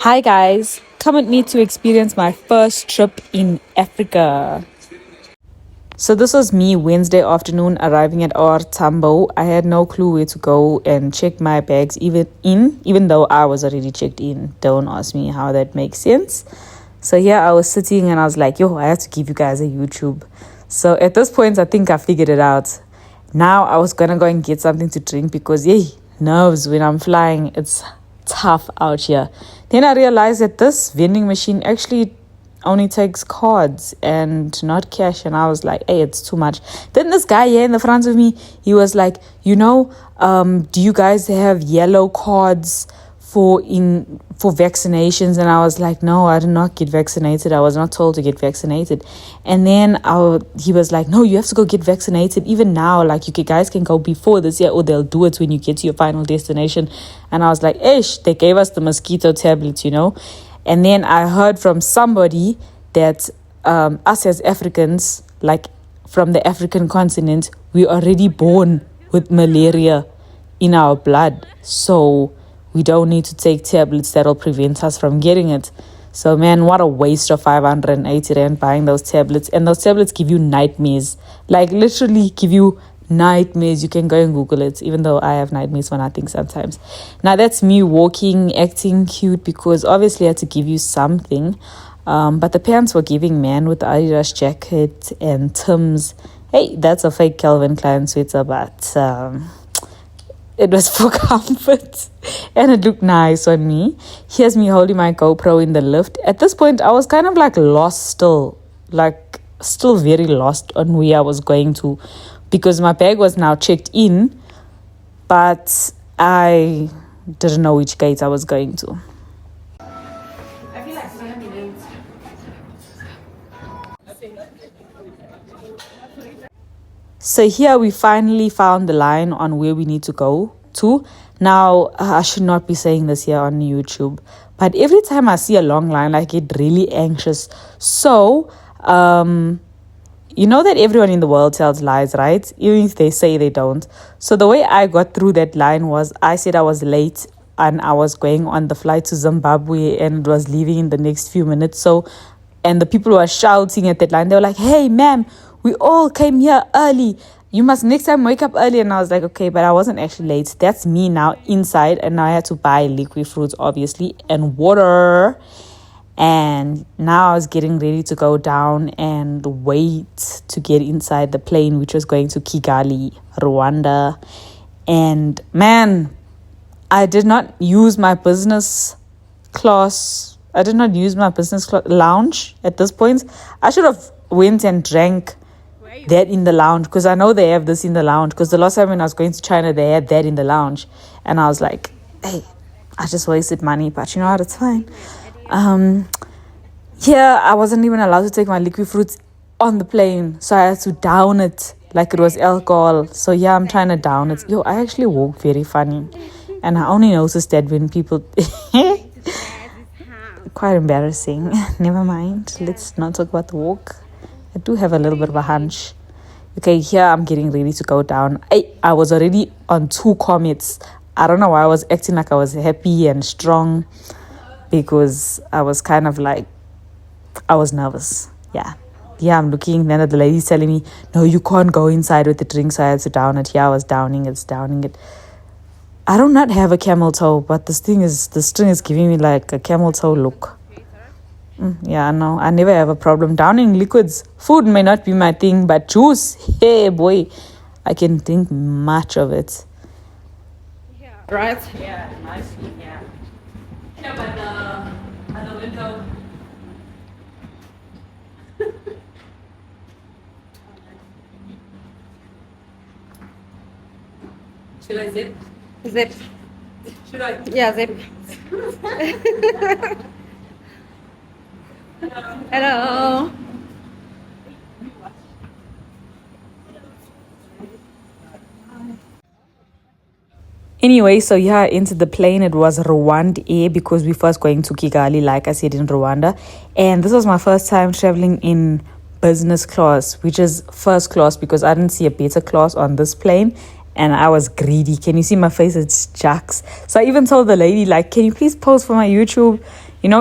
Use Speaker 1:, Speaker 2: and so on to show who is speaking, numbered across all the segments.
Speaker 1: Hi guys, come with me to experience my first trip in Africa. So this was me Wednesday afternoon arriving at our Tambo. I had no clue where to go and check my bags even though I was already checked in. Don't ask me how that makes sense. So here I was sitting and I was like, yo, I have to give you guys a YouTube. So at this point I think I figured it out. Now I was gonna go and get something to drink because nerves when I'm flying, it's tough out here. Then I realized that this vending machine actually only takes cards and not cash, and I was like, hey, it's too much. Then this guy here in the front of me, he was like, do you guys have yellow cards for vaccinations? And I was like, no, I did not get vaccinated. I was not told to get vaccinated. And then he was like, no, you have to go get vaccinated even now. Like, you guys can go before this year, or they'll do it when you get to your final destination. And I was like, they gave us the mosquito tablets, And then I heard from somebody that us as Africans, like from the African continent, we're already born with malaria in our blood. So we don't need to take tablets that'll prevent us from getting it. So, man, what a waste of 580 Rand buying those tablets. And those tablets give you nightmares. Like, literally give you nightmares. You can go and Google it, even though I have nightmares for nothing sometimes. Now, that's me walking, acting cute, because obviously I had to give you something. But the pants were giving, man, with the Adidas jacket and Tim's. Hey, that's a fake Calvin Klein sweater, but it was for comfort and it looked nice on me. Here's me holding my GoPro in the lift. At this point, I was kind of like lost still very lost on where I was going to, because my bag was now checked in, but I didn't know which gate I was going to.
Speaker 2: I feel like 5 minutes.
Speaker 1: So here we finally found the line on where we need to go to. Now, I should not be saying this here on YouTube, but every time I see a long line, I get really anxious. So, you know that everyone in the world tells lies, right? Even if they say they don't. So the way I got through that line was I said I was late and I was going on the flight to Zimbabwe and was leaving in the next few minutes. And the people were shouting at that line. They were like, hey, ma'am, we all came here early. You must next time wake up early. And I was like, okay, but I wasn't actually late. That's me now inside. And now I had to buy liquid fruits, obviously, and water. And now I was getting ready to go down and wait to get inside the plane, which was going to Kigali, Rwanda. And man, I did not use my business class. I did not use my lounge at this point. I should have went and drank that in the lounge, because I know they have this in the lounge, because the last time when I was going to China, they had that in the lounge. And I was like, hey, I just wasted money, but you know what, it's fine. Here, I wasn't even allowed to take my liquid fruits on the plane, so I had to down it like it was alcohol. So yeah, I'm trying to down it. Yo, I actually walk very funny, and I only noticed that when people quite embarrassing. Never mind, let's not talk about the walk. I do have a little bit of a hunch. Okay, here I'm getting ready to go down. I was already on 2 comets. I don't know why I was acting like I was happy and strong, because I was kind of like, I was nervous. Yeah, I'm looking. Then the lady's telling me, no, you can't go inside with the drink, so I had to down it. Yeah, I was downing it. I do not have a camel toe, but the string is giving me like a camel toe look. Yeah, no, I never have a problem downing liquids. Food may not be my thing, but juice, hey boy, I can drink much of it.
Speaker 2: Yeah. Right? Yeah, nicely, yeah. Yeah, but at the window. Should I zip?
Speaker 3: Zip.
Speaker 2: Should I?
Speaker 3: Yeah, zip. Hello.
Speaker 1: Anyway, so yeah, into the plane. It was Rwanda Air, because we first going to Kigali, like I said, in Rwanda. And this was my first time traveling in business class, which is first class, because I didn't see a better class on this plane. And I was greedy. Can you see my face? It's jacks. So I even told the lady, like, can you please post for my YouTube?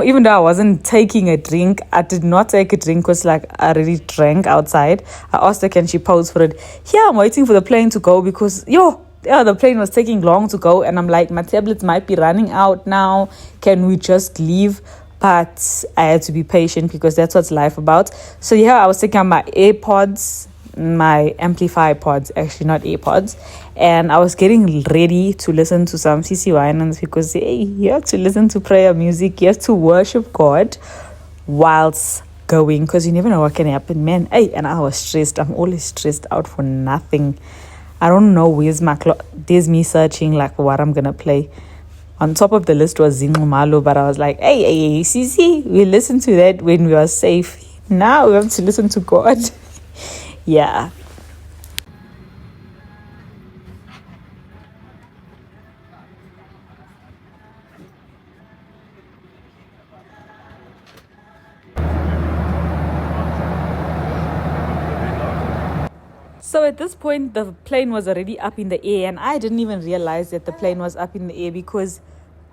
Speaker 1: even though I wasn't taking a drink, I did not take a drink because like I already drank outside. I asked her, can she pose for it? Yeah, I'm waiting for the plane to go because the plane was taking long to go, and I'm like, my tablets might be running out now. Can we just leave? But I had to be patient because that's what's life about. So I was taking out my AirPods, my amplifier pods, actually not AirPods, and I was getting ready to listen to some CC Winans because you have to listen to prayer music, you have to worship God whilst going, because you never know what can happen, man. And I was stressed. I'm always stressed out for nothing. I don't know where's my there's me searching like what I'm gonna play. On top of the list was Zingumalo, but I was like, hey, CC, we listened to that when we were safe. Now we have to listen to God. Yeah. So at this point, the plane was already up in the air, and I didn't even realize that the plane was up in the air because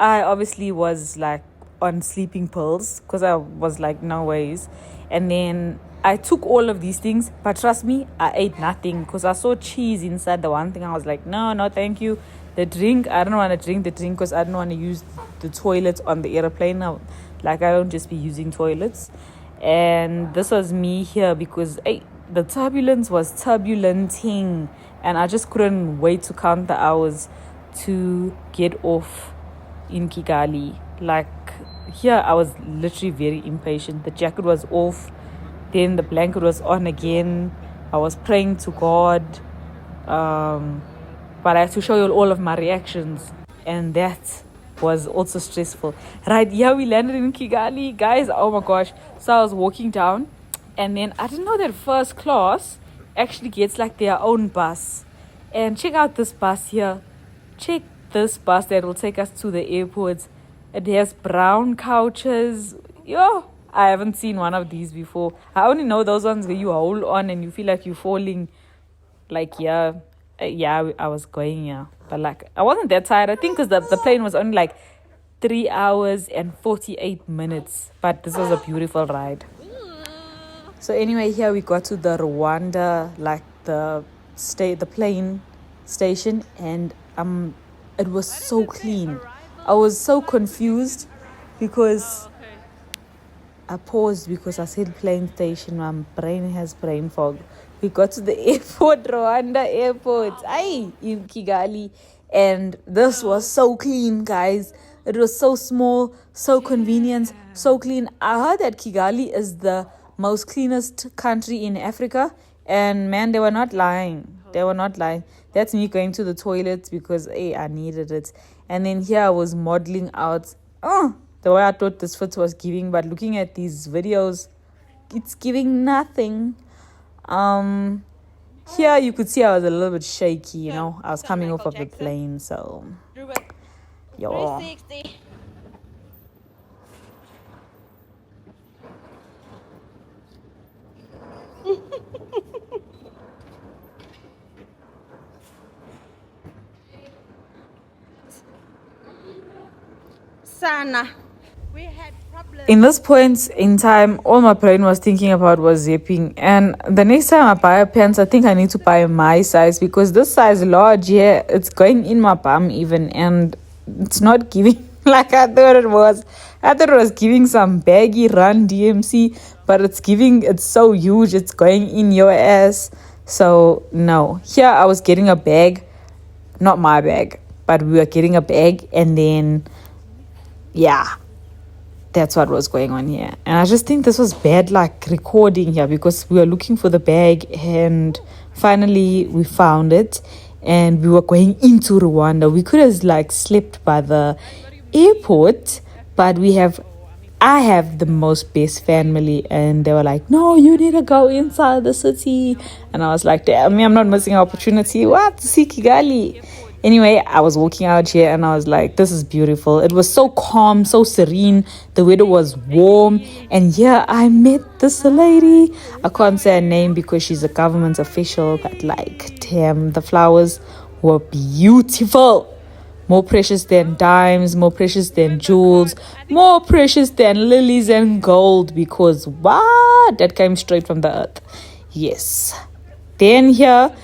Speaker 1: I obviously was like on sleeping pills because I was like, no ways. And then I took all of these things, but trust me, I ate nothing because I saw cheese inside the one thing. I was like, no, thank you. The drink, I don't want to drink the drink because I don't want to use the toilet on the airplane. Like, I don't just be using toilets. And this was me here because the turbulence was turbulenting, and I just couldn't wait to count the hours to get off in Kigali. Like, here I was literally very impatient. The jacket was off, then the blanket was on again. I was praying to God, but I had to show you all of my reactions, and that was also stressful. Right, we landed in Kigali, guys. Oh my gosh. So I was walking down, and then I didn't know that first class actually gets like their own bus. And check out this bus here. Check this bus that will take us to the airport. It has brown couches. I haven't seen one of these before. I only know those ones where you hold on and you feel like you're falling. Like, I was going, but like I wasn't that tired. I think because the plane was only like 3 hours and 48 minutes, but this was a beautiful ride. So anyway, here we got to the Rwanda, like the plane station, and it was so clean. I was so confused because I paused because I said plane station. My brain has brain fog. We got to the airport, Rwanda airport, in Kigali, and this was so clean, guys. It was so small, so convenient, so clean. I heard that Kigali is the most cleanest country in Africa, and man, they were not lying. That's me going to the toilet because I needed it. And then here I was modeling out the way I thought this fit was giving, but looking at these videos, it's giving nothing. Here you could see I was a little bit shaky, I was coming off of the plane, so yo.
Speaker 2: Sana. We had problems.
Speaker 1: In this point in time, all my brain was thinking about was zipping. And the next time I buy a pants, I think I need to buy my size because this size large here, it's going in my bum even, and it's not giving like I thought it was. I thought it was giving some baggy run DMC, but it's so huge, it's going in your ass. So no, here I was getting a bag, not my bag, but we were getting a bag, and then that's what was going on here. And I just think this was bad like recording here because we were looking for the bag and finally we found it and we were going into Rwanda. We could have like slept by the airport, but I have the most best family, and they were like, no, you need to go inside the city. And I was like, damn, I'm not missing an opportunity. What? To see Kigali. Anyway, I was walking out here and I was like, this is beautiful. It was so calm, so serene. The weather was warm. And yeah, I met this lady. I can't say her name because she's a government official, but like, damn, the flowers were beautiful. more precious than dimes, more precious than jewels, more precious than lilies and gold, because what? That came straight from the earth. Yes. Then here,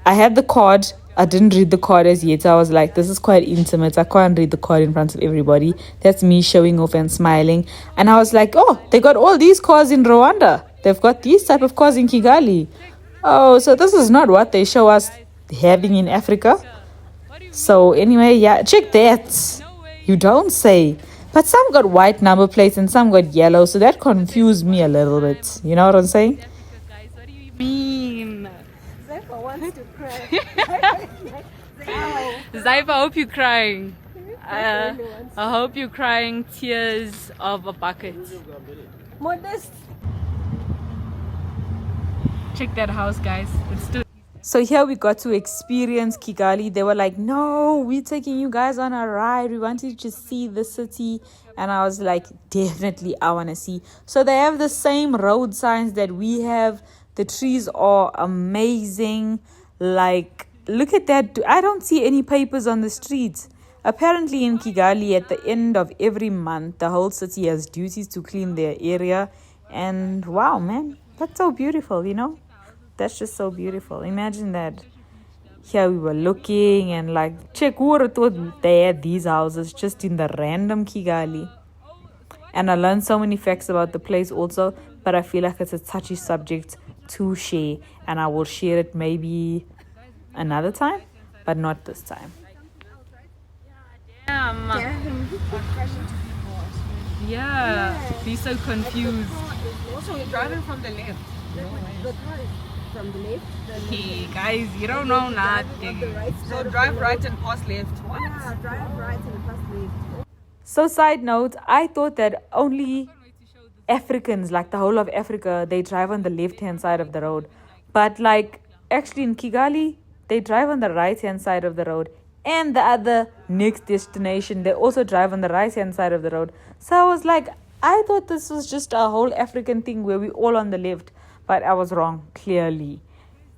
Speaker 1: I had the card. I didn't read the card as yet. I was like, this is quite intimate. I can't read the card in front of everybody. That's me showing off and smiling. And I was like, oh, they got all these cars in Rwanda. They've got these type of cars in Kigali. Oh, so this is not what they show us having in Africa. So anyway, yeah, check that. You don't say. But some got white number plates and some got yellow. So that confused me a little bit. You know what I'm saying?
Speaker 2: What do you mean?
Speaker 3: Zephyr wants to cry.
Speaker 2: Zaifa, I hope you're crying. I hope you're crying tears of a bucket.
Speaker 3: Modest.
Speaker 2: Check that house, guys. It's still.
Speaker 1: So here we got to experience Kigali. They were like, no, we're taking you guys on a ride. We want you to see the city. And I was like, definitely, I want to see. So they have the same road signs that we have. The trees are amazing. Like, look at that. I don't see any papers on the streets. Apparently in Kigali, at the end of every month, the whole city has duties to clean their area. And wow, man, that's so beautiful, you know? That's just so beautiful. Imagine that. Here we were looking and like, check, who would have thought they had these houses just in the random Kigali? And I learned so many facts about the place also, but I feel like it's a touchy subject to share. And I will share it maybe another time, but not this time.
Speaker 2: Yeah. Be so confused.
Speaker 3: Also, you're driving from the left. The car is from the left.
Speaker 2: Hey, guys, you don't know nothing.
Speaker 3: So drive right and pass left. What? Yeah, drive right and pass left.
Speaker 1: So side note, I thought that only Africans, like the whole of Africa, they drive on the left-hand side of the road. But like actually in Kigali, they drive on the right-hand side of the road. And the other next destination, they also drive on the right-hand side of the road. So I was like, I thought this was just a whole African thing where we all on the left. But I was wrong, clearly.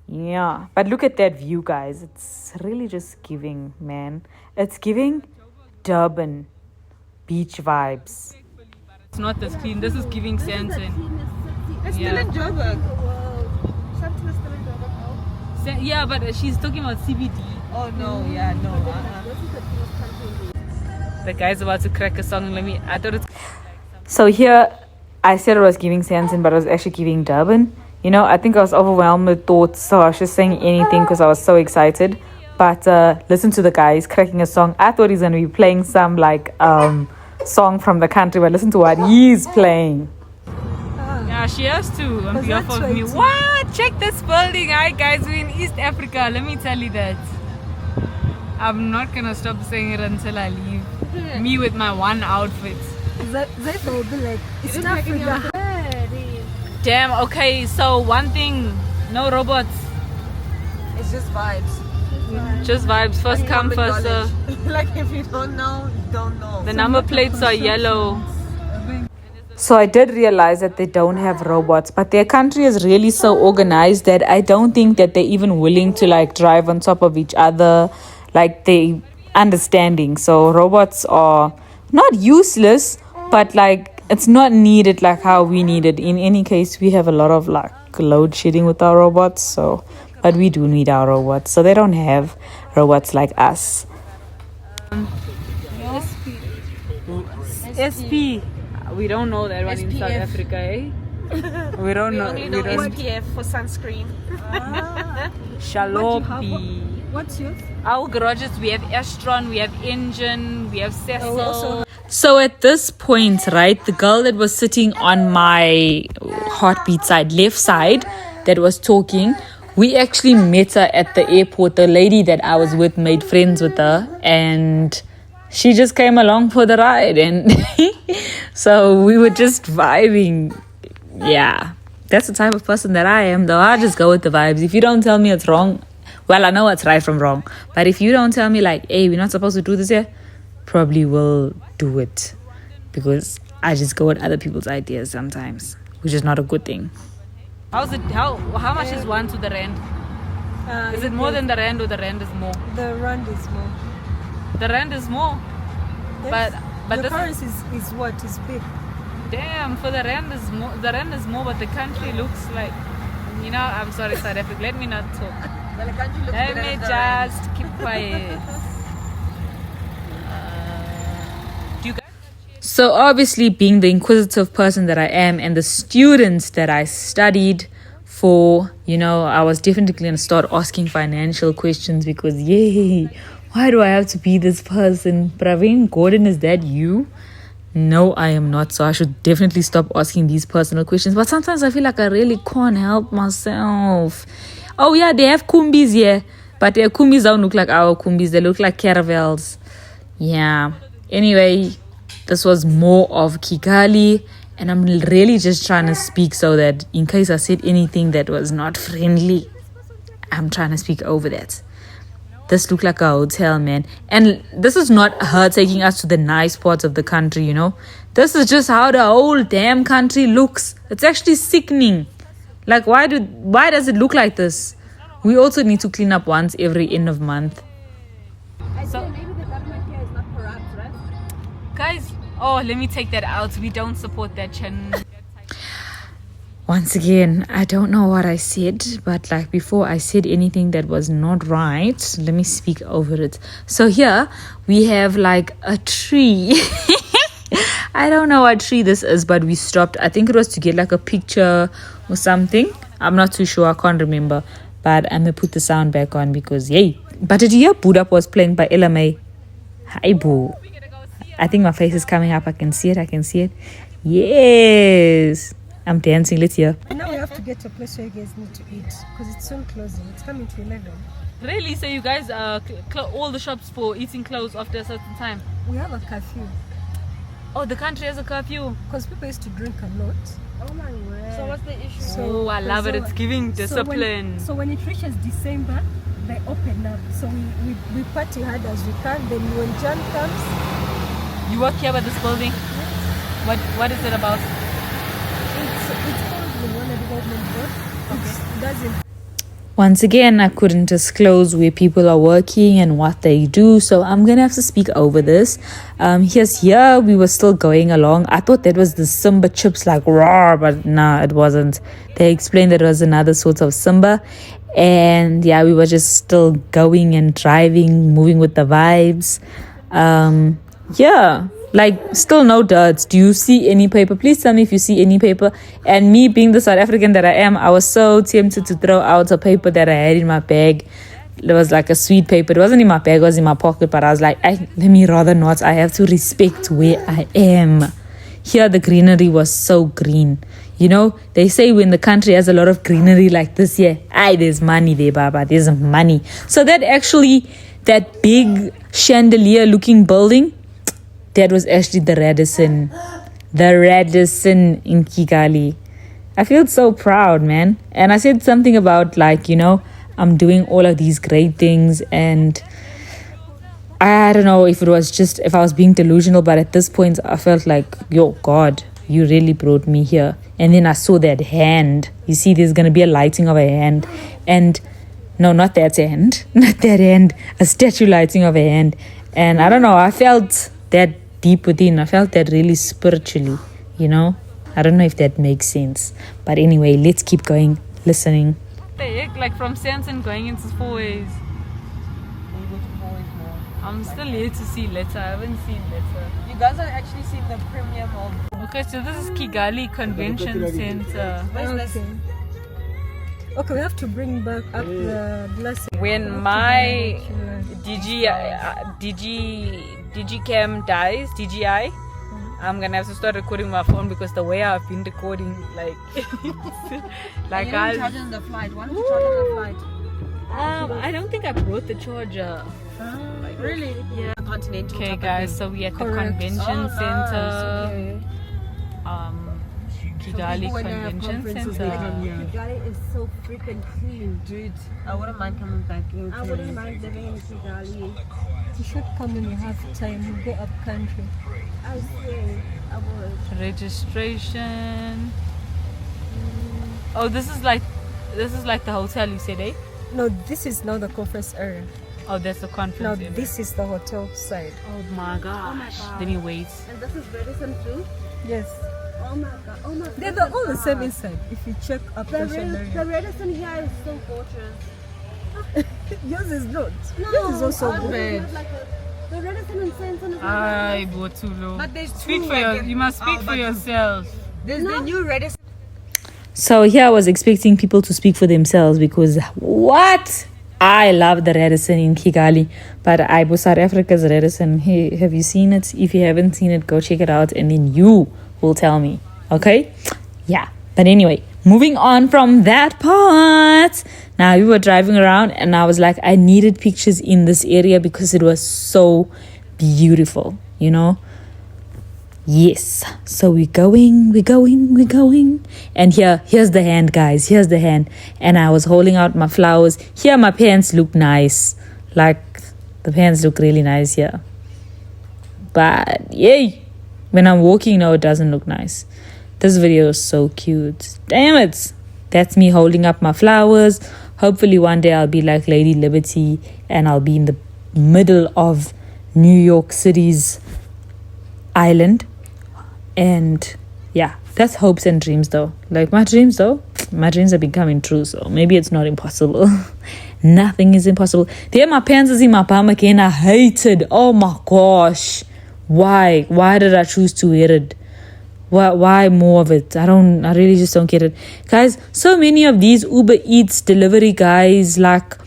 Speaker 1: Yeah. But look at that view, guys. It's really just giving, man. It's giving Durban beach vibes.
Speaker 2: It's not the screen. This is giving Sanson.
Speaker 3: It's still in Joburg. Something is still in Joburg.
Speaker 2: Yeah, but she's talking about CBD.
Speaker 3: Oh no, yeah, no.
Speaker 2: The guy's about to crack a song. I thought it's.
Speaker 1: So here, I said it was giving Sanson, but it was actually giving Durban. You know, I think I was overwhelmed with thoughts, so I was just saying anything because I was so excited. But listen to the guy, he's cracking a song. I thought he's going to be playing some like song from the country, but listen to what he's playing.
Speaker 2: Yeah, she has to on behalf of me. What? Check this building. Hi guys, we're in East Africa. Let me tell you that. I'm not going to stop saying it until I leave. Me with my one outfit.
Speaker 3: Zephyr will be like, it's in Africa.
Speaker 2: Damn, okay, so one thing, no robots.
Speaker 3: It's just vibes.
Speaker 2: Just vibes. First come, first serve.
Speaker 3: Like if you don't know, you don't know.
Speaker 2: The number plates are yellow.
Speaker 1: So I did realize that they don't have robots, but their country is really so organized that I don't think that they're even willing to like drive on top of each other. Like they understanding. So robots are not useless, but like it's not needed like how we need it. In any case, we have a lot of like load shedding with our robots. So, but we do need our robots. So they don't have robots like us.
Speaker 2: SP. We don't know that one in South Africa, eh? We don't know.
Speaker 3: We don't know SPF for sunscreen.
Speaker 2: Shalopi.
Speaker 3: What's yours?
Speaker 2: Our garages, we have Estron, we have Engine, we have Cecil.
Speaker 1: So at this point, right, the girl that was sitting on my heartbeat side, left side, that was talking, we actually met her at the airport. The lady that I was with made friends with her, and she just came along for the ride, and so we were just vibing. Yeah, that's the type of person that I am, though. I just go with the vibes. If you don't tell me it's wrong, well, I know what's right from wrong, but if you don't tell me like, hey, we're not supposed to do this here, probably will do it, because I just go with other people's ideas sometimes, which is not a good thing.
Speaker 2: How's it? How much is one to the rand? Is it more than the rand, or the rand is more?
Speaker 3: The rand is more.
Speaker 2: The rand is more. But
Speaker 3: the
Speaker 2: this
Speaker 3: currency is what? Is big.
Speaker 2: damn, for the rand is more. The rand is more, but the country looks like, you know. I'm sorry, South Africa. Let me not talk.
Speaker 3: Well, the country looks
Speaker 2: Let
Speaker 3: better
Speaker 2: me
Speaker 3: than the rand.
Speaker 2: just keep quiet. Do you guys?
Speaker 1: So obviously, being the inquisitive person that I am and the students that I studied for, you know, I was definitely going to start asking financial questions because, yay, why do I have to be this person? Praveen Gordon, is that you? No, I am not. So I should definitely stop asking these personal questions. But sometimes I feel like I really can't help myself. Oh yeah, they have kumbis here. But their kumbis don't look like our kumbis. They look like caravels. Yeah. Anyway, this was more of Kigali. And I'm really just trying to speak so that in case I said anything that was not friendly, I'm trying to speak over that. This looked like a hotel, man. And this is not her taking us to the nice parts of the country, you know. This is just how the whole damn country looks. It's actually sickening. Like, why does it look like this? We also need to clean up once every end of month.
Speaker 3: So maybe the government here is not corrupt, right?
Speaker 2: Guys, oh, let me take that out. We don't support that channel.
Speaker 1: Once again, I don't know what I said, but like before I said anything that was not right, let me speak over it. So here we have like a tree. I don't know what tree this is, but we stopped. I think it was to get like a picture or something. I'm not too sure. I can't remember. But I'm going to put the sound back on because, yay. But did you hear Buddha was playing by LMA? Hi, boo. I think my face is coming up. I can see it. Yes. I'm dancing. Let's hear.
Speaker 3: Now we have to get to a place where you guys need to eat because it's soon closing. It's coming to 11.
Speaker 2: Really? So you guys all the shops for eating close after a certain time?
Speaker 3: We have a curfew
Speaker 2: Oh, the country has a curfew.
Speaker 3: because people used to drink a lot. Oh my word. So what's the issue?
Speaker 2: Oh, I love it. It's giving discipline.
Speaker 3: So when it reaches December, they open up. So we party hard as we can. Then when Jan comes,
Speaker 2: You work here at this building? What is it about?
Speaker 3: it's called the Rwanda Development Board. It doesn't.
Speaker 1: Once again, I couldn't disclose where people are working and what they do, so I'm gonna have to speak over this. Here we were still going along. I thought that was the Simba chips, like raw, but nah, it wasn't. They explained that it was another sort of Simba, and yeah, we were just still going and driving, moving with the vibes. Yeah, like still no dirt. Do you see any paper? Please tell me if you see any paper. And me being the South African that I am, I was so tempted to throw out a paper that I had in my bag. It was like a sweet paper. It wasn't in my bag, it was in my pocket, but I was like, let me rather not. I have to respect where I am. Here the greenery was so green. You know, they say when the country has a lot of greenery like this, yeah, there's money there, Baba. There's money. So that big chandelier looking building, that was actually the Radisson in Kigali. I feel so proud, man. And I said something about like, you know, I'm doing all of these great things, and I don't know if I was being delusional, but at this point I felt like, yo, God, you really brought me here. And then I saw that hand. You see, there's going to be a lighting of a hand. And no, not that hand. Not that hand. A statue lighting of a hand. And I don't know, I felt that deep within. I felt that really spiritually, you know. I don't know if that makes sense. But anyway, let's keep going, listening.
Speaker 2: The heck, like from Sanson going into Four Ways. I'm still here to see Letter. I haven't seen Letter.
Speaker 3: You guys have actually seen the premiere mall.
Speaker 2: Okay, so this is Kigali Convention Center.
Speaker 3: Okay, we have to bring back up the blessing.
Speaker 2: When my DigiCam dies, DJI, I'm gonna have to start recording my phone because the way I've been recording, like, like I
Speaker 3: charge on the flight. Why don't you charge on the flight?
Speaker 2: I don't think I brought the charger.
Speaker 3: Really?
Speaker 2: Yeah.
Speaker 3: Continental.
Speaker 2: Okay, guys, so we're at the
Speaker 3: Correct.
Speaker 2: convention center.
Speaker 3: Okay.
Speaker 2: Kigali Convention Center.
Speaker 3: Kigali is so freaking clean, dude. I wouldn't mind coming back in. I wouldn't mind living in Kigali. You should come when you have time. You go up country. I swear, I would.
Speaker 2: Registration. Oh, this is like the hotel you said, eh?
Speaker 3: No, this is now the conference area.
Speaker 2: Oh, that's the
Speaker 3: Now
Speaker 2: conference area.
Speaker 3: this is the hotel side.
Speaker 2: Oh my gosh. Then you wait.
Speaker 4: And this is Radisson too?
Speaker 3: Yes.
Speaker 4: Oh my god. Oh my god.
Speaker 3: They're all the same inside. If you check up the
Speaker 4: The Radisson here is so gorgeous.
Speaker 3: Yours is not.
Speaker 4: No,
Speaker 3: Yours is also
Speaker 4: ours
Speaker 3: good.
Speaker 4: is like the Radisson in Saint-Anne is
Speaker 2: I bought too low.
Speaker 3: But there's
Speaker 2: Speak
Speaker 3: two
Speaker 2: for your,
Speaker 3: again.
Speaker 2: you must speak for yourself.
Speaker 3: There's the new Radisson.
Speaker 1: So here I was expecting people to speak for themselves because what? I love the Radisson in Kigali, but I bought South Africa's Radisson. Hey, have you seen it? If you haven't seen it, go check it out and then you will tell me. Okay? Yeah. But anyway, moving on from that part. Now we were driving around and I was like, I needed pictures in this area because it was so beautiful, you know? Yes. So we're going. And here's the hand, guys. Here's the hand. And I was holding out my flowers. Here my pants look nice. Like the pants look really nice here. But yay. When I'm walking, no, it doesn't look nice. This video is so cute. Damn it. That's me holding up my flowers. Hopefully one day I'll be like Lady Liberty and I'll be in the middle of New York City's island. And yeah, that's hopes and dreams though. Like my dreams are becoming true. So maybe it's not impossible. Nothing is impossible. There my pants is in my palm again. I hated. Oh my gosh. Why did I choose to wear it? Why more of it? I really just don't get it. Guys, so many of these Uber Eats delivery guys, like,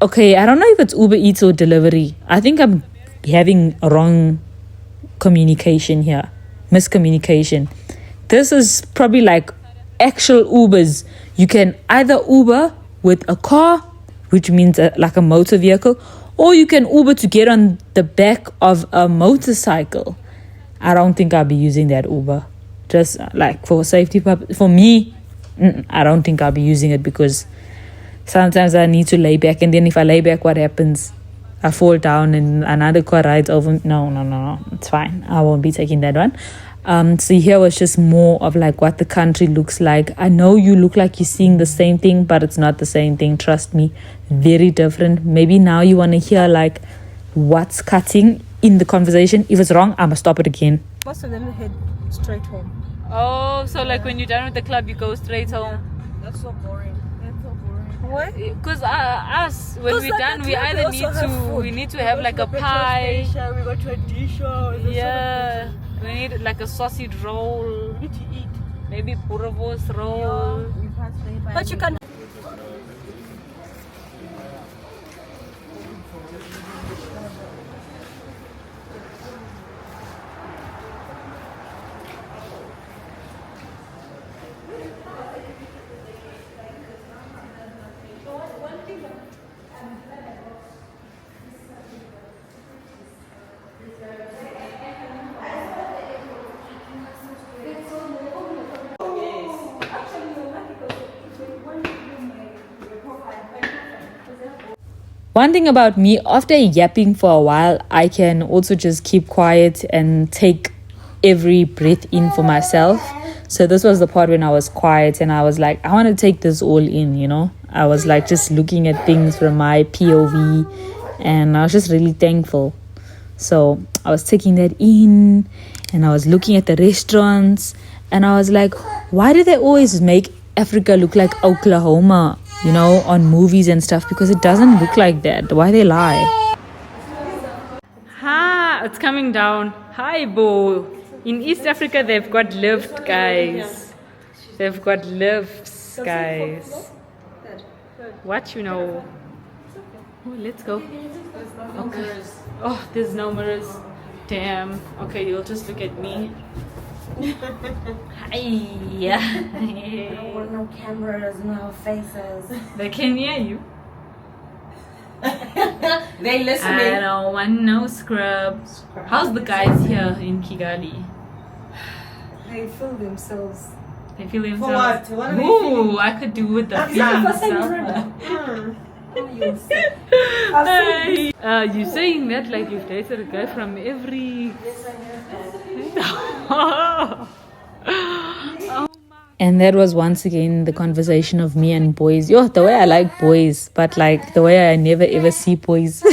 Speaker 1: okay, I don't know if it's Uber Eats or delivery. I think I'm having a wrong communication here. Miscommunication. This is probably like actual Ubers. You can either Uber with a car, which means like a motor vehicle, or you can Uber to get on the back of a motorcycle. I don't think I'll be using that Uber. Just like for safety purpose. For me, I don't think I'll be using it because sometimes I need to lay back. And then if I lay back, what happens? I fall down and another car rides over. No. It's fine. I won't be taking that one. So here was just more of like what the country looks like. I know you look like you're seeing the same thing, but it's not the same thing. Trust me. Very different. Maybe now you want to hear like what's cutting in the conversation. If it's wrong, I'ma stop it again.
Speaker 3: Most of them head straight home.
Speaker 2: Oh, so like when you're done with the club, you go straight home.
Speaker 3: That's so boring. Why?
Speaker 2: Because us, when we're
Speaker 3: like
Speaker 2: done,
Speaker 3: at
Speaker 2: we
Speaker 3: club,
Speaker 2: either
Speaker 3: we also have food.
Speaker 2: we need to have like a pie.
Speaker 4: We go to a dish show.
Speaker 2: Yeah, we need like a sausage roll.
Speaker 4: Need to eat.
Speaker 2: Maybe boerewors roll.
Speaker 4: We pass by.
Speaker 3: But you can.
Speaker 1: One thing about me, after yapping for a while, I can also just keep quiet and take every breath in for myself. So this was the part when I was quiet and I was like, I want to take this all in, you know. I was like just looking at things from my POV and I was just really thankful. So I was taking that in and I was looking at the restaurants and I was like, why do they always make Africa look like Oklahoma, you know, on movies and stuff? Because it doesn't look like that. Why they lie?
Speaker 2: Ha! It's coming down. Hi, Bo. In East Africa, they've got lift, guys. They've got lifts, guys. What you know? Oh, let's go. Okay. Oh, there's no mirrors. Damn. Okay, you'll just look at me. Hi.
Speaker 4: I don't want no cameras, no faces.
Speaker 2: They can hear you.
Speaker 4: They listening.
Speaker 2: I don't want no scrub. How's the guys here in Kigali?
Speaker 3: They feel themselves.
Speaker 2: They feel themselves.
Speaker 4: For what? What are they
Speaker 2: Ooh,
Speaker 4: feeling?
Speaker 2: I could do with the feeling. Hey, you saying that like you've dated a guy from every.
Speaker 1: And that was once again the conversation of me and boys. Yo, the way I like boys, but like the way I never ever see boys.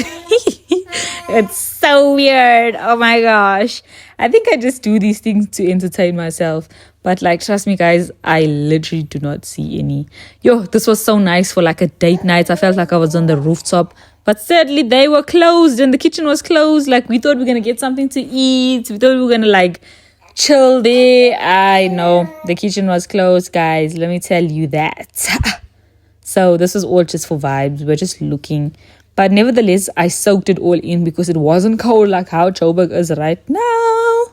Speaker 1: It's so weird. Oh my gosh. I think I just do these things to entertain myself. But like, trust me, guys, I literally do not see any. Yo, this was so nice for like a date night. I felt like I was on the rooftop. But sadly, they were closed and the kitchen was closed. Like, we thought we were going to get something to eat. We thought we were going to like chill there. I know the kitchen was closed, guys. Let me tell you that. So this was all just for vibes. We're just looking. But nevertheless, I soaked it all in because it wasn't cold like how Joburg is right now.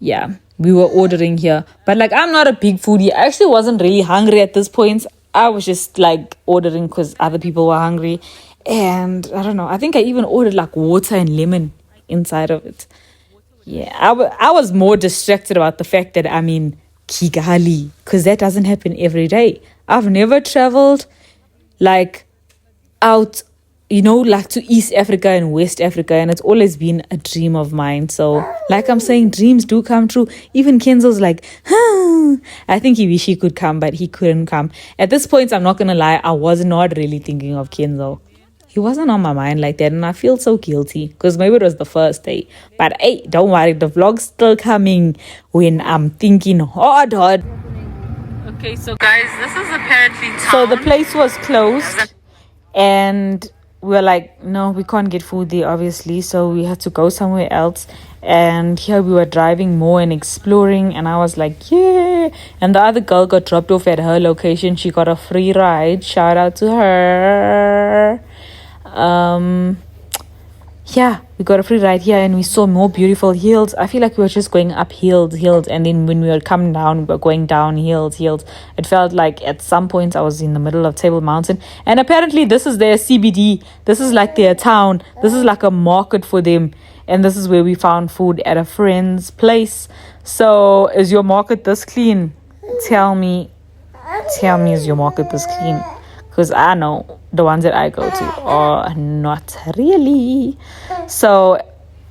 Speaker 1: Yeah, we were ordering here. But like, I'm not a big foodie. I actually wasn't really hungry at this point. I was just like ordering because other people were hungry. And I don't know. I think I even ordered like water and lemon inside of it. Yeah, I was more distracted about the fact that I'm in Kigali because that doesn't happen every day. I've never traveled like out, like to East Africa and West Africa, and it's always been a dream of mine. So like I'm saying, dreams do come true. Even Kenzo's like, I think he wish he could come, but he couldn't come. At this point, I'm not gonna lie, I was not really thinking of Kenzo. He wasn't on my mind like that, and I feel so guilty because maybe it was the first day. But hey, don't worry, the vlog's still coming when I'm thinking hard.
Speaker 2: Okay, so guys, this is apparently town.
Speaker 1: So the place was closed, and we were like, no, we can't get food there, obviously. So we had to go somewhere else. And here we were driving more and exploring, and I was like, yeah. And the other girl got dropped off at her location. She got a free ride. Shout out to her. Yeah, we got a free ride here and we saw more beautiful hills. I feel like we were just going up hills, and then when we were coming down, we were going down hills. It felt like at some point I was in the middle of Table Mountain. And apparently this is their CBD. This is like their town. This is like a market for them. And this is where we found food at a friend's place. So is your market this clean? Tell me, is your market this clean? Because I know the ones that I go to are not really. So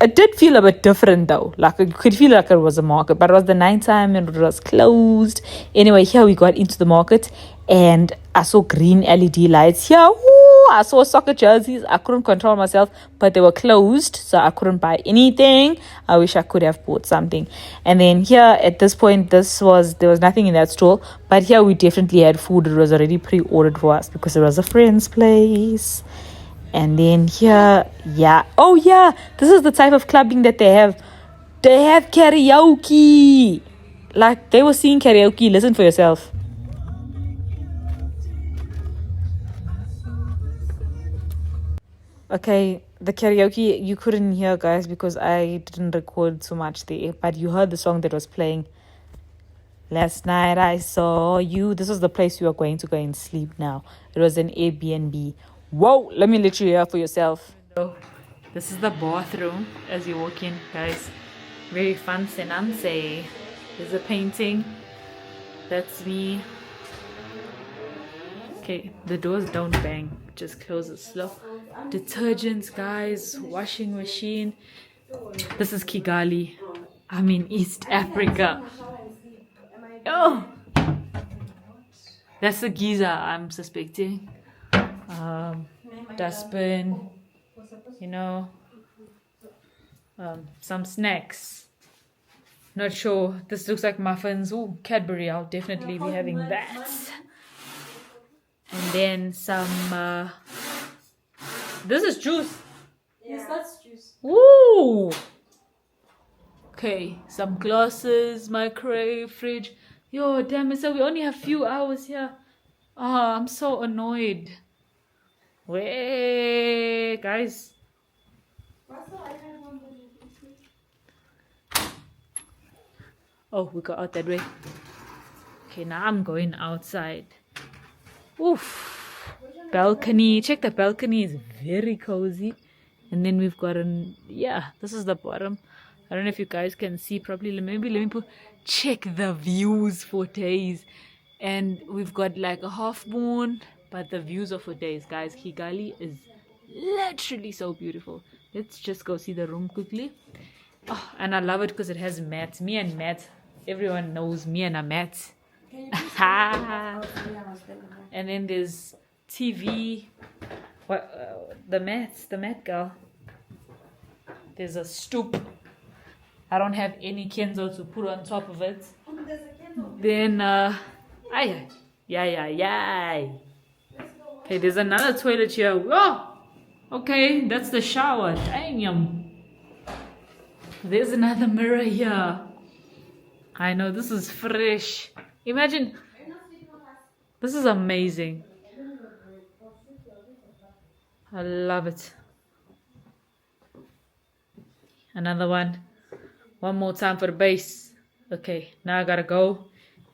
Speaker 1: it did feel a bit different though. Like it could feel like it was a market, but it was the nighttime and it was closed. Anyway, here we got into the market and I saw green LED lights here. Ooh, I saw soccer jerseys. I couldn't control myself, but they were closed, so I couldn't buy anything. I wish I could have bought something. And then here at this point, there was nothing in that stall, but here we definitely had food. It was already pre-ordered for us because it was a friend's place. And then here, oh yeah, this is the type of clubbing that they have. They have karaoke. Like they were singing karaoke. Listen for yourself. Okay, the karaoke you couldn't hear, guys, because I didn't record so much there, but you heard the song that was playing. Last night I saw you. This was the place we were going to go and sleep now. It was an Airbnb. Whoa, let me let you hear for yourself. This is the bathroom as you walk in, guys. Very fancy nancy. There's a painting. That's me. Okay, the doors don't bang, just close it slow. Detergents, guys, washing machine. This is Kigali. I'm in East Africa. Oh, that's the geyser I'm suspecting. Dustbin, some snacks. Not sure. This looks like muffins. Ooh, Cadbury. I'll definitely be having that. And then some, this is juice.
Speaker 3: Yes, that's juice.
Speaker 1: Ooh. Okay, some glasses, microwave, fridge. Yo, damn it, so we only have few hours here. Oh, I'm so annoyed. Wait, guys. Oh, we got out that way. Okay, now I'm going outside. Oof. Balcony. Check the balcony is very cozy. And then we've got this is the bottom. I don't know if you guys can see properly. Maybe let me check the views for days. And we've got like a half moon, but the views are for days, guys. Kigali is literally so beautiful. Let's just go see the room quickly. Oh, and I love it because it has mats. Me and Matt, everyone knows me and a Matt. And then there's TV. What? The mat girl. There's a stoop. I don't have any Kenzo to put on top of it. Then, yeah. Okay, there's another toilet here. Oh, okay, that's the shower. Damn. There's another mirror here. I know, this is fresh. Imagine. This is amazing. I love it. Another one. One more time for the base. Okay, now I gotta go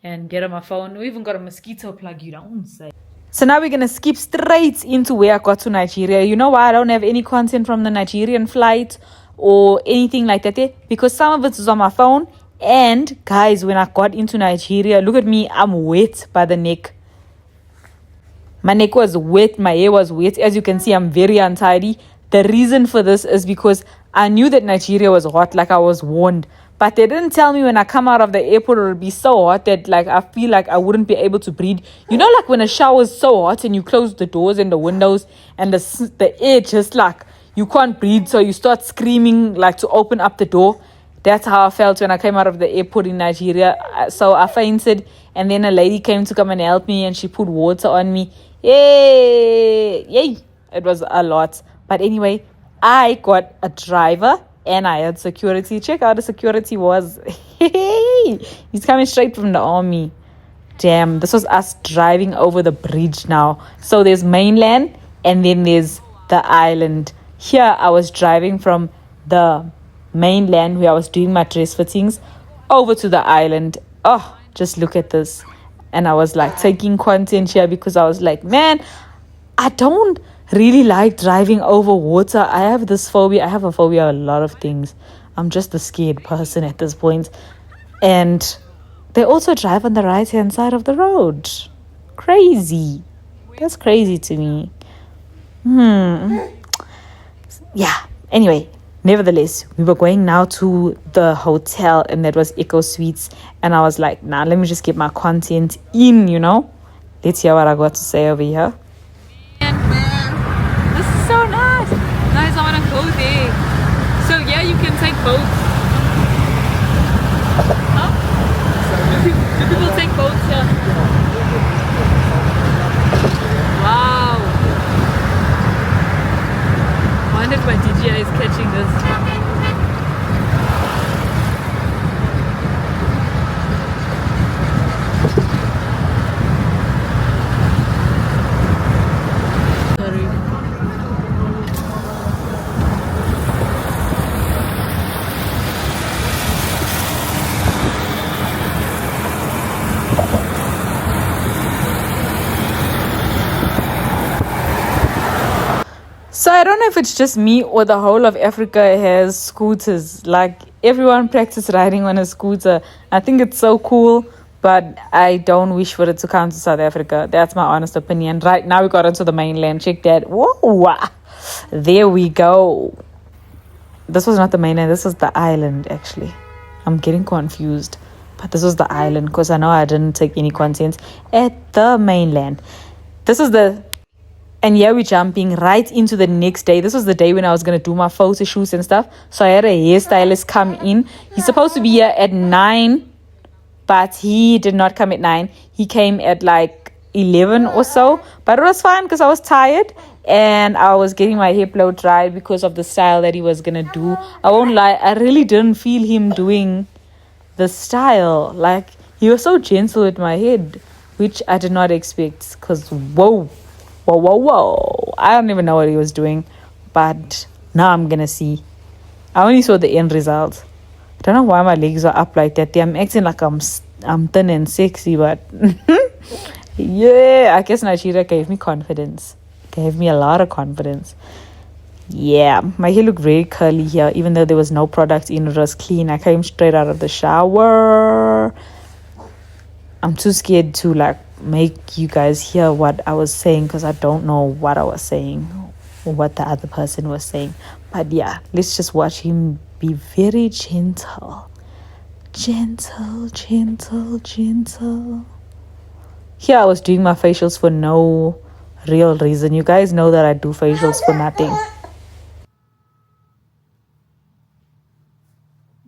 Speaker 1: and get on my phone. We even got a mosquito plug, you don't say. So now we're gonna skip straight into where I got to Nigeria. You know why I don't have any content from the Nigerian flight or anything like that there? Because some of it is on my phone. And guys, when I got into Nigeria, look at me, I'm wet by the neck. My neck was wet, my hair was wet. As you can see, I'm very untidy. The reason for this is because I knew that Nigeria was hot, like I was warned. But they didn't tell me when I come out of the airport it would be so hot that like I feel like I wouldn't be able to breathe. You know, like when a shower is so hot and you close the doors and the windows and the air just like you can't breathe, so you start screaming like to open up the door. That's how I felt when I came out of the airport in Nigeria. So I fainted, and then a lady came to come and help me, and she put water on me. Yay! It was a lot. But anyway, I got a driver and I had security. Check out the security was. He's coming straight from the army. Damn, this was us driving over the bridge now. So there's mainland and then there's the island. Here I was driving from the mainland where I was doing my dress fittings over to the island. Oh, just look at this. And I was like taking content here because I was like, man, I don't really like driving over water. I have this phobia. I have a phobia of a lot of things. I'm just a scared person at this point. And they also drive on the right hand side of the road. Crazy. That's crazy to me. Yeah. Anyway, nevertheless, we were going now to the hotel, and that was Echo Suites. And I was like, nah, let me just get my content in, you know. Let's hear what I got to say over here.
Speaker 2: This is so nice. Guys, I want to go there. So yeah, you can take boats. Huh? Do people take boats here? Wow. I wonder if my DJI is catching this.
Speaker 1: So I don't know if it's just me or the whole of Africa has scooters. Like everyone practice riding on a scooter. I think it's so cool, but I don't wish for it to come to South Africa. That's my honest opinion. Right now we got onto the mainland. Check that. Whoa. There we go. This was not the mainland. This was the island actually. I'm getting confused. But this was the island because I know I didn't take any content at the mainland. This is the... And yeah, we're jumping right into the next day. This was the day when I was going to do my photo shoots and stuff. So I had a hairstylist come in. He's supposed to be here at 9, but he did not come at 9. He came at like 11 or so. But it was fine because I was tired and I was getting my hair blow dried because of the style that he was going to do. I won't lie, I really didn't feel him doing the style. Like, he was so gentle with my head, which I did not expect because, whoa. I don't even know what he was doing, but now I'm gonna see. I only saw the end result. I don't know why my legs are up like that. I'm acting like I'm thin and sexy, but yeah, I guess Nigeria gave me confidence. Gave me a lot of confidence. Yeah, my hair looked very curly here, even though there was no product in. It was clean. I came straight out of the shower. I'm too scared to like make you guys hear what I was saying because I don't know what I was saying or what the other person was saying. But yeah, let's just watch him be very gentle. Gentle. Here I was doing my facials for no real reason. You guys know that I do facials for nothing.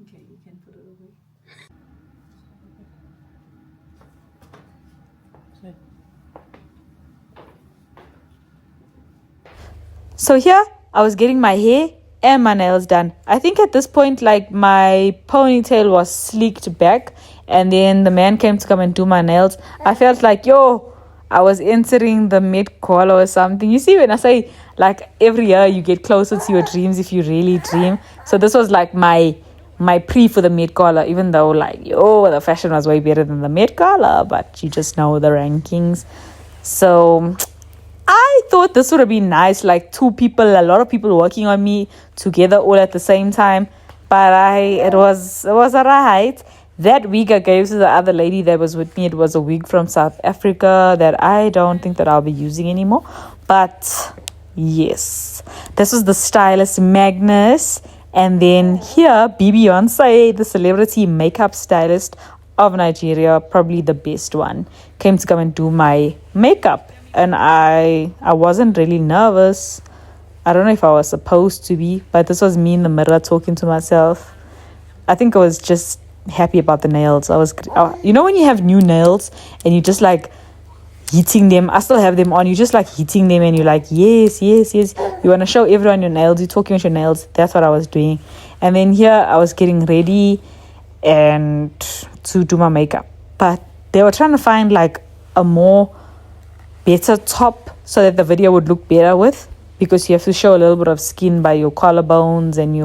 Speaker 2: Okay, you can put it away.
Speaker 1: So here I was getting my hair and my nails done. I think at this point, like, my ponytail was sleeked back, and then the man came to come and do my nails. I felt like, I was entering the Met Gala or something. You see, when I say, like, every year you get closer to your dreams if you really dream. So this was like my pre for the Met Gala, even though, like, the fashion was way better than the Met Gala, but you just know the rankings. So I thought this would have been nice, like a lot of people working on me together all at the same time. But it was alright. That wig I gave to the other lady that was with me, it was a wig from South Africa that I don't think that I'll be using anymore. But yes, this was the stylist Magnus. And then here, Beyonce, the celebrity makeup stylist of Nigeria, probably the best one, came to come and do my makeup. And I wasn't really nervous. I don't know if I was supposed to be, but this was me in the mirror talking to myself. I think I was just happy about the nails. You know when you have new nails and you just like heating them. I still have them on. You just like heating them and you're like, yes. You want to show everyone your nails. You're talking with your nails. That's what I was doing. And then here I was getting ready and to do my makeup. But they were trying to find like a more better top so that the video would look better with, because you have to show a little bit of skin by your collarbones and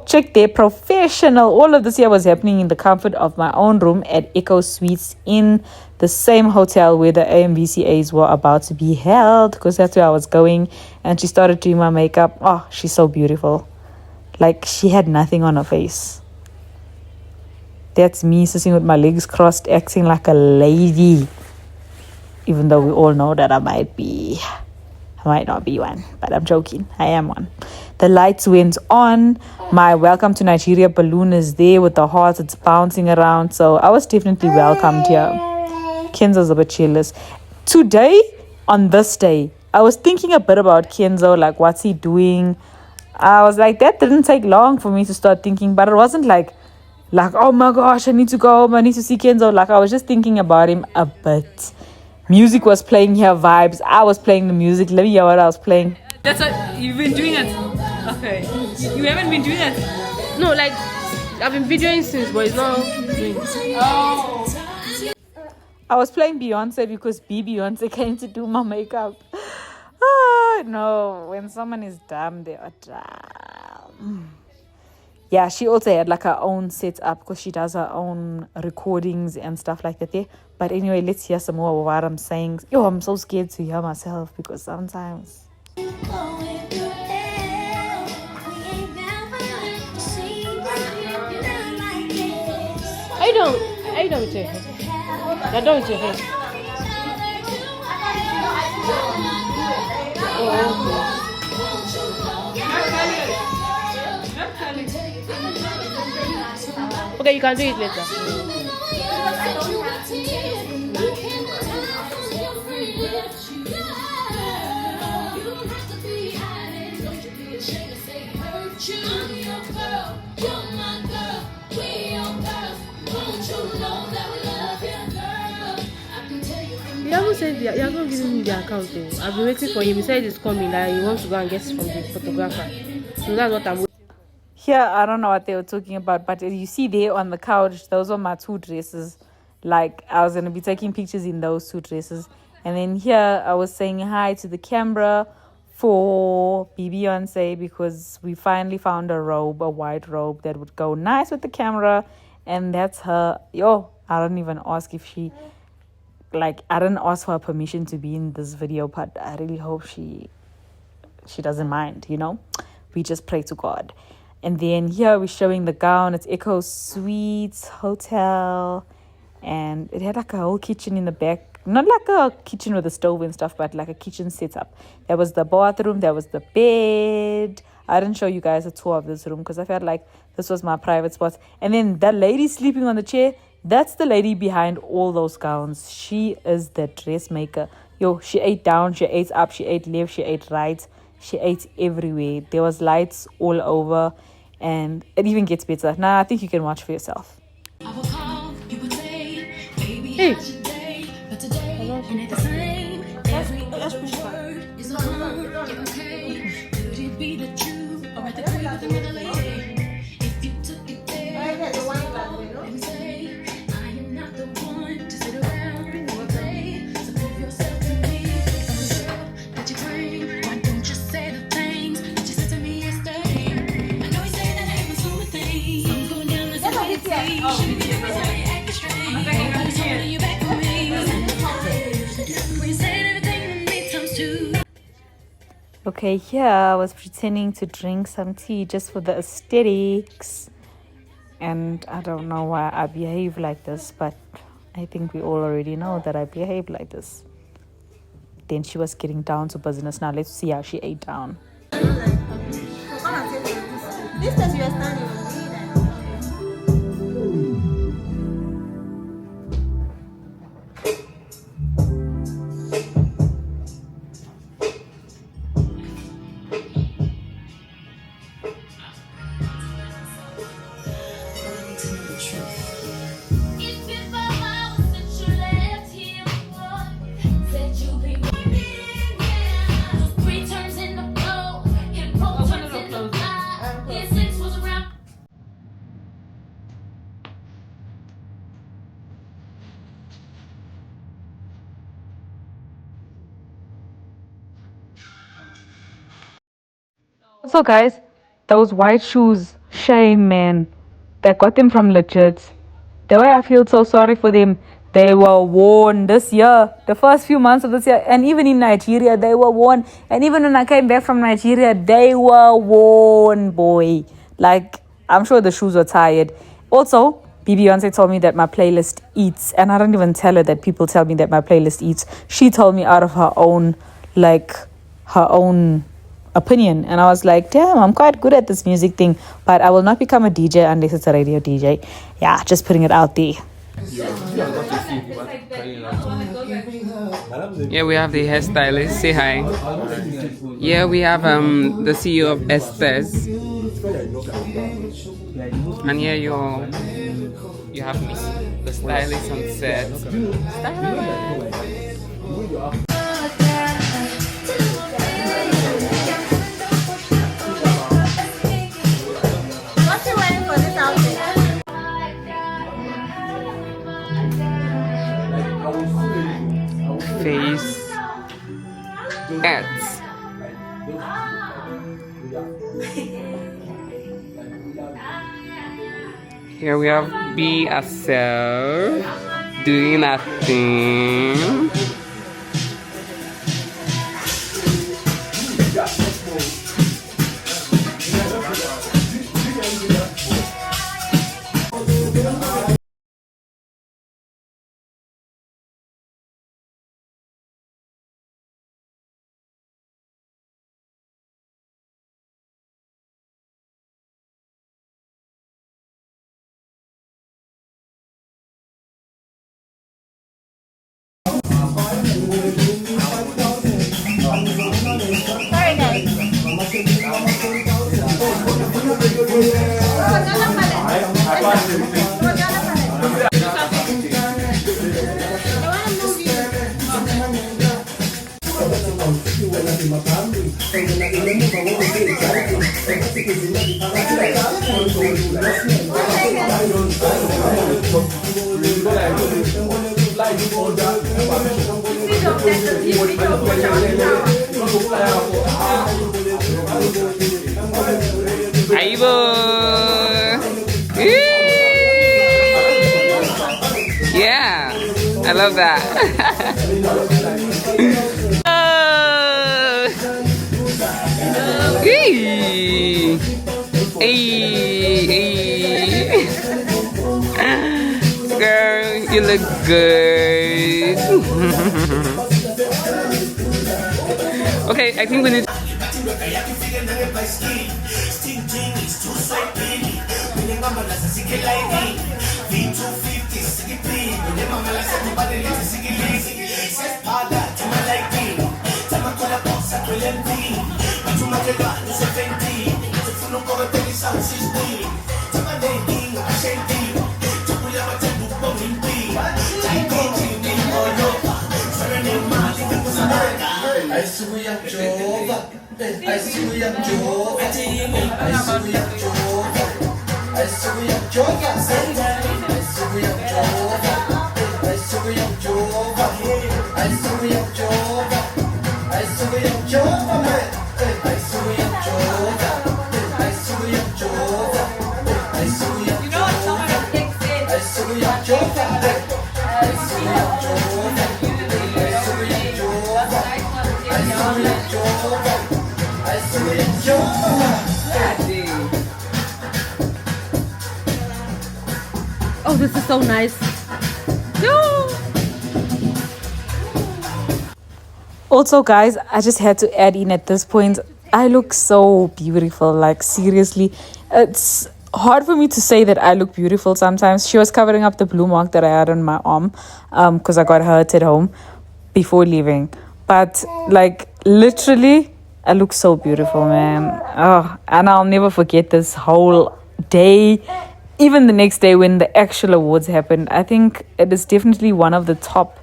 Speaker 1: check, they're professional. All of this here was happening in the comfort of my own room at Echo Suites in the same hotel where the AMVCAs were about to be held, because that's where I was going. And she started doing my makeup. Oh, she's so beautiful. Like, she had nothing on her face. That's me sitting with my legs crossed, acting like a lady. Even though we all know that I might not be one, but I'm joking. I am one. The lights went on. My welcome to Nigeria balloon is there with the hearts. It's bouncing around. So I was definitely welcomed here. Kenzo's a bit jealous. Today, on this day, I was thinking a bit about Kenzo, like what's he doing. I was like, that didn't take long for me to start thinking, but it wasn't like, oh my gosh, I need to go home, I need to see Kenzo. Like, I was just thinking about him a bit. Music was playing here, vibes. I was playing the music. Let me hear what I was playing.
Speaker 2: That's what you've been doing it. Okay. You haven't been doing it?
Speaker 5: No, like I've been videoing since, but it's not doing.
Speaker 2: Oh.
Speaker 1: I was playing Beyonce because Beyonce came to do my makeup. Oh no, when someone is dumb, they are dumb. Yeah, she also had like her own setup because she does her own recordings and stuff like that there. But anyway, let's hear some more of what I'm saying. I'm so scared to hear myself because sometimes.
Speaker 5: I don't with your hair. I don't with your hair. Okay, you can do it later. You haven't said you haven't given me the account though. I've been waiting for him. He said he's coming, that he wants to go and get from the photographer. So that's what I'm waiting.
Speaker 1: Here, I don't know what they were talking about, but you see there on the couch, those were my two dresses. Like, I was going to be taking pictures in those two dresses. And then here, I was saying hi to the camera for Beyonce because we finally found a white robe that would go nice with the camera. And that's her. I don't even ask if she... Like, I didn't ask for her permission to be in this video, but I really hope she doesn't mind, We just pray to God. And then here we're showing the gown. It's Echo Suites Hotel. And it had like a whole kitchen in the back. Not like a kitchen with a stove and stuff, but like a kitchen setup. There was the bathroom. There was the bed. I didn't show you guys a tour of this room because I felt like this was my private spot. And then that lady sleeping on the chair, That's the lady behind all those gowns. She is the dressmaker. Yo, she ate down, she ate up, she ate left, she ate right, she ate everywhere. There was lights all over, and it even gets better. Nah, I think you can watch for yourself.
Speaker 5: Hey.
Speaker 1: Okay, here I was pretending to drink some tea just for the aesthetics. And I don't know why I behave like this, but I think we all already know that I behave like this. Then she was getting down to business. Now let's see how she ate down.
Speaker 3: This time you are standing.
Speaker 1: So guys, those white shoes, shame man. They got them from legit. The way I feel so sorry for them, they were worn this year, the first few months of this year, and even in Nigeria, they were worn. And even when I came back from Nigeria, they were worn, boy. Like, I'm sure the shoes were tired. Also, Beyonce told me that my playlist eats, and I don't even tell her that people tell me that my playlist eats. She told me out of her own opinion, and I was like, damn, I'm quite good at this music thing, but I will not become a DJ unless it's a radio DJ. Yeah, just putting it out there.
Speaker 2: Yeah, we have the hairstylist. Say hi. Yeah, we have the CEO of Estes. And here you have me, the stylist on set.
Speaker 3: What's you wearing for this outfit?
Speaker 2: Face ads. Here we have Be Yourself doing nothing. Aibo! Yeah, I love that. Hey, girl, you look good. Okay, I think we need.
Speaker 5: Oh, this is so nice. No.
Speaker 1: Also, guys, I just had to add in at this point, I look so beautiful. Like, seriously, it's hard for me to say that I look beautiful sometimes. She was covering up the blue mark that I had on my arm because I got hurt at home before leaving. But, like, literally, I look so beautiful, man. Oh, and I'll never forget this whole day. Even the next day when the actual awards happened, I think it is definitely one of the top.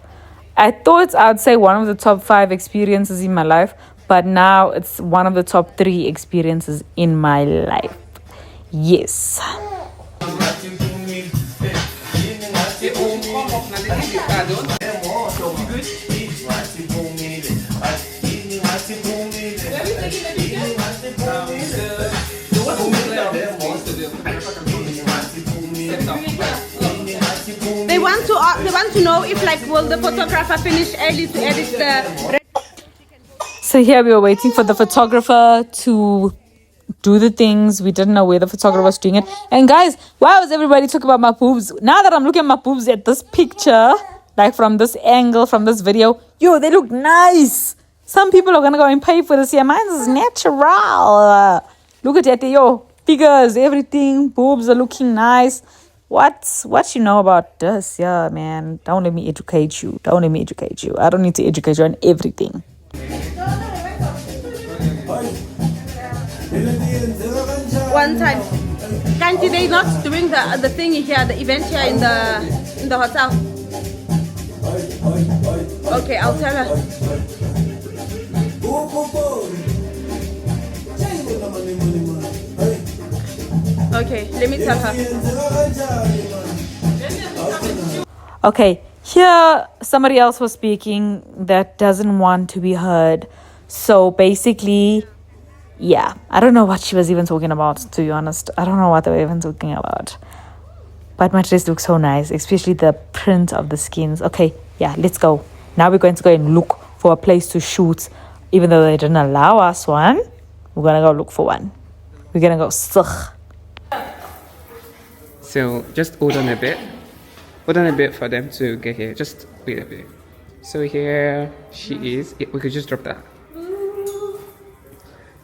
Speaker 1: I thought I'd say one of the top 5 experiences in my life, but now it's one of the top 3 experiences in my life. Yes.
Speaker 5: They want to know if, like, will the photographer finish early to edit the.
Speaker 1: So here we were waiting for the photographer to do the things. We didn't know where the photographer was doing it. And guys, why was everybody talking about my boobs? Now that I'm looking at my boobs at this picture, like from this angle, from this video, yo, they look nice. Some people are gonna go and pay for this. Yeah, mine is natural. Look at that, yo, figures, everything, boobs are looking nice. What you know about this? Yeah, man, don't let me educate you. Don't let me educate you. I don't need to educate you on everything.
Speaker 5: One time, can't they not doing the thingy here, the event here in the hotel? Okay, I'll tell her. Okay, let me tell her.
Speaker 1: Okay, here somebody else was speaking that doesn't want to be heard. So basically, yeah, I don't know what she was even talking about, to be honest. I don't know what they were even talking about. But my dress looks so nice, especially the print of the skins. Okay, yeah, let's go. Now we're going to go and look for a place to shoot. Even though they didn't allow us one, we're going to go look for one. We're going to go sigh.
Speaker 6: So just hold on a bit. Hold on a bit for them to get here. Just wait a bit. So here she is. We could just drop that.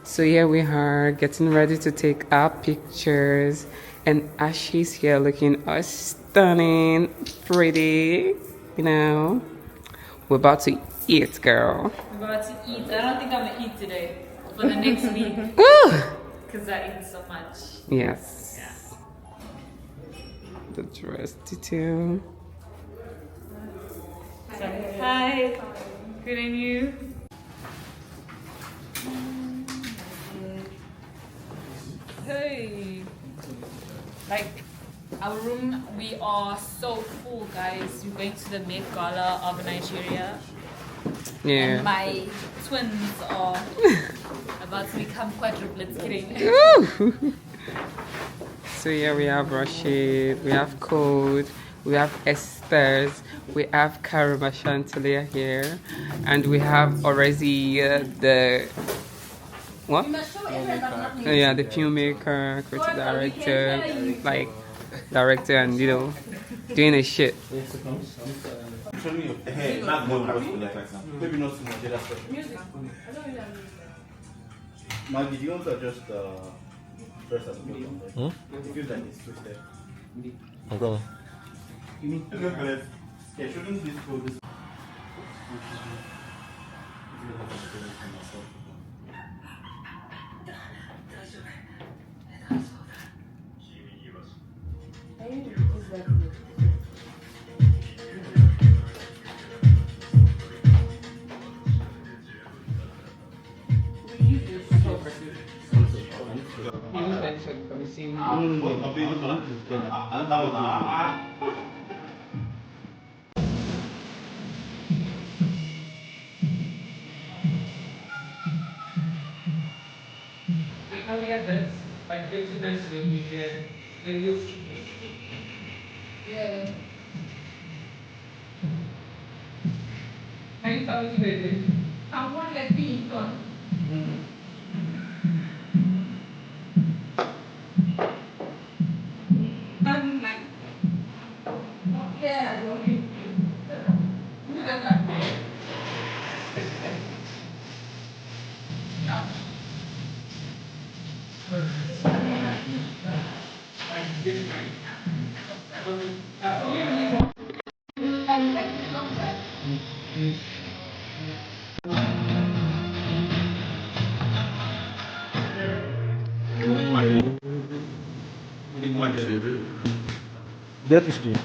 Speaker 6: So here we are getting ready to take our pictures. And Ashley's here looking stunning, pretty, you know. We're about to eat, girl.
Speaker 2: I'm about to eat. I don't think I'm gonna eat today. For the next week. Because I eat so much.
Speaker 6: Yes. The dress detail.
Speaker 2: Hi. Good and you? Hey. Like, our room, we are so full, guys. We're going to the Met Gala of Nigeria.
Speaker 6: Yeah.
Speaker 2: And my twins are about to become quadruplets. Kidding.
Speaker 6: So here we have Rashid, we have Code, we have Esther's, we have Karima Chantelia here, and we have already the what? Yeah, the filmmaker, creative director, like director, and you know, doing a shit.
Speaker 7: Maybe not too much. Maggie, do you want to adjust press as well. It feels like it's twisted.
Speaker 8: Okay.
Speaker 7: Yeah, shouldn't this go this?
Speaker 8: That is the.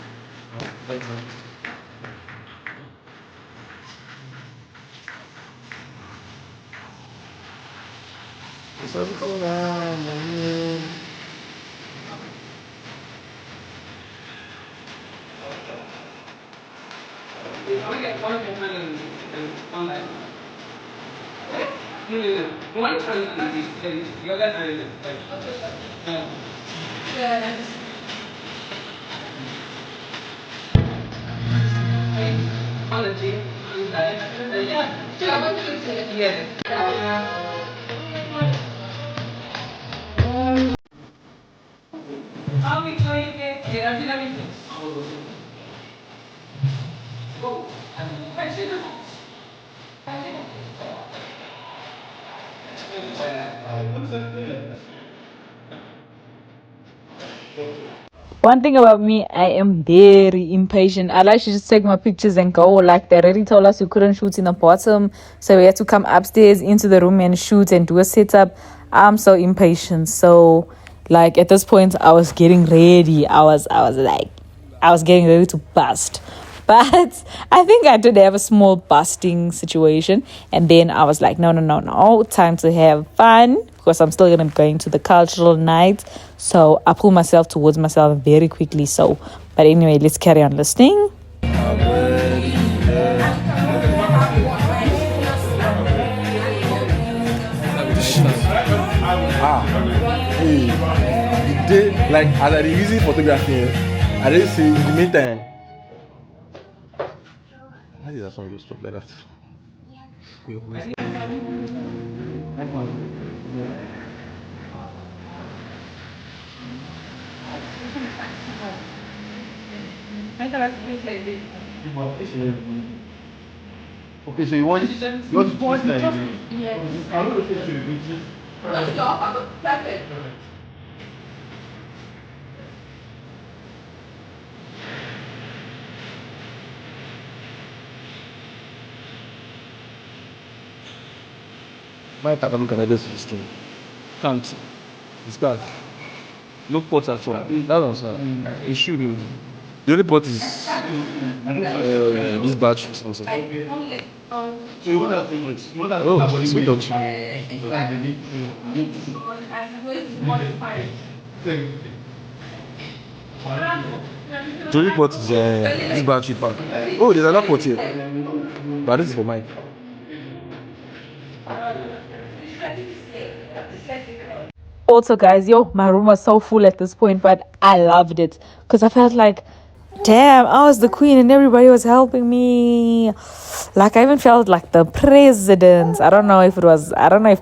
Speaker 1: One thing about me, I am very impatient. I like to just take my pictures and go. Like they already told us we couldn't shoot in the bottom, so we had to come upstairs into the room and shoot and do a setup. I'm so impatient. So, like at this point, I was getting ready. I was getting ready to bust. But I think I did have a small busting situation. And then I was like, no. Time to have fun because I'm still going to be going to the cultural night. So I pulled myself towards myself very quickly. So, but anyway, let's carry on listening.
Speaker 8: Hey, the day, like, as I was using photography, I didn't see in the meantime. How did that song go stop like that? Okay, so you want to twist that? Yes. I'm going to say to you, perfect. My type of look at this system. Can't. It's bad. No pot at all. That was it should be. The only pot is this batch also. So you want that? Oh, sweet dog. The only pot is this battery pack. Oh, there's another pot here. But this is for mine.
Speaker 1: Also, guys, my room was so full at this point, but I loved it because I felt like, damn, I was the queen and everybody was helping me. Like, I even felt like the president. I don't know if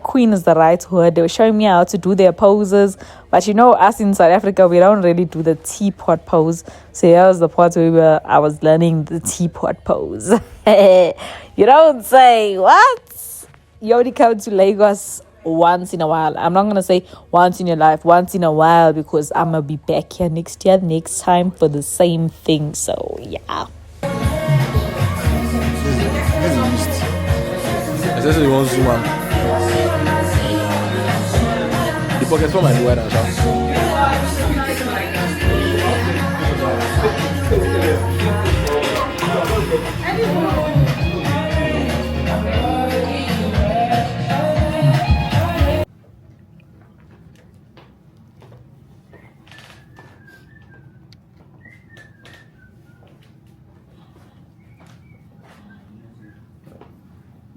Speaker 1: queen is the right word. They were showing me how to do their poses. But us in South Africa, we don't really do the teapot pose. So that was the part where I was learning the teapot pose. You don't say, what? You only come to Lagos once in a while. I'm not going to say once in your life, once in a while, because I'm going to be back here next year, next time for the same thing. So, yeah.
Speaker 8: Especially one zoom out. The pockets for my wide and sharp.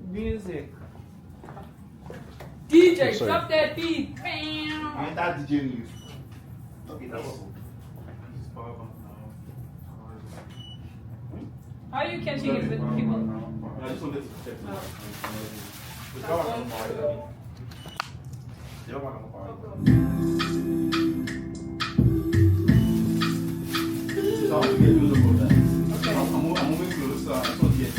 Speaker 6: Music.
Speaker 2: DJ,
Speaker 8: sorry.
Speaker 2: drop that beat.
Speaker 7: And that DJ news. Okay, that's all.
Speaker 2: How are you catching it with people?
Speaker 7: I just wanted to check. So I want to get news about that. Okay. I'm moving close, so I just want to get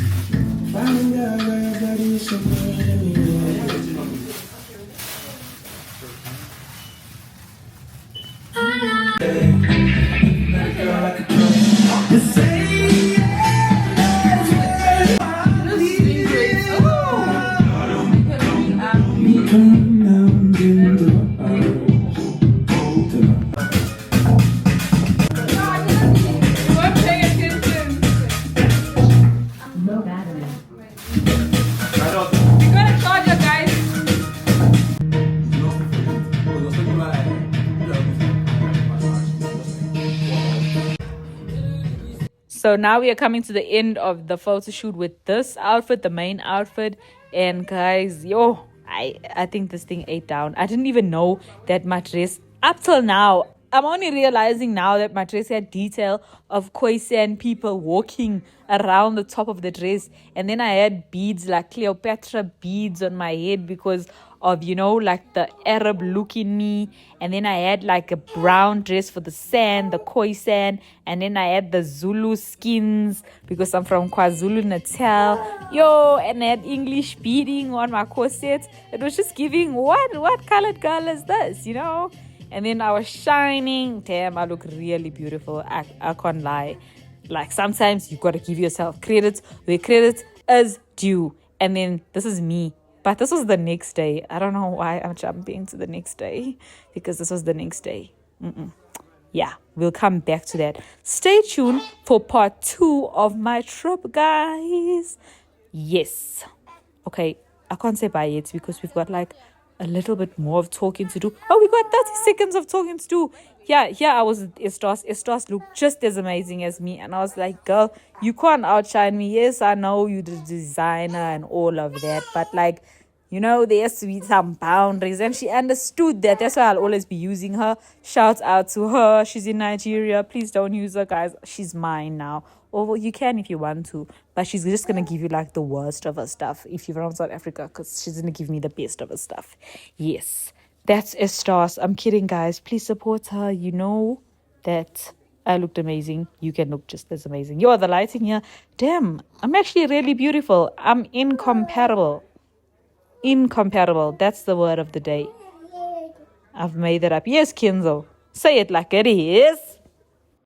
Speaker 1: So now we are coming to the end of the photo shoot with this outfit, the main outfit. And guys, I think this thing ate down. I didn't even know that my dress, up till now, I'm only realizing now that my dress had detail of Khoisan people walking around the top of the dress. And then I had beads, like Cleopatra beads on my head because of, like the Arab look in me. And then I had like a brown dress for the sand, the Khoisan. And then I had the Zulu skins because I'm from KwaZulu Natal. And I had English beading on my corset. It was just giving, what colored girl is this, And then I was shining. Damn, I look really beautiful. I can't lie. Like, sometimes you got to give yourself credit where credit is due. And then this is me. But this was the next day. I don't know why I'm jumping to the next day. Because this was the next day. Yeah, we'll come back to that. Stay tuned for part 2 of my trip, guys. Yes. Okay, I can't say bye yet because we've got like a little bit more of talking to do. Oh, we got 30 seconds of talking to do. Yeah, I was with Estos. Estos looked just as amazing as me. And I was like, girl, you can't outshine me. Yes, I know you're the designer and all of that. But like, there has to be some boundaries. And she understood that. That's why I'll always be using her. Shout out to her. She's in Nigeria. Please don't use her, guys. She's mine now. Or you can if you want to. But she's just going to give you like the worst of her stuff if you're from South Africa. Because she's going to give me the best of her stuff. Yes. That's Estos. I'm kidding, guys. Please support her. You know that I looked amazing. You can look just as amazing. The lighting here. Damn. I'm actually really beautiful. I'm incomparable. Incomparable. That's the word of the day. I've made it up. Yes, Kinzo. Say it like it is.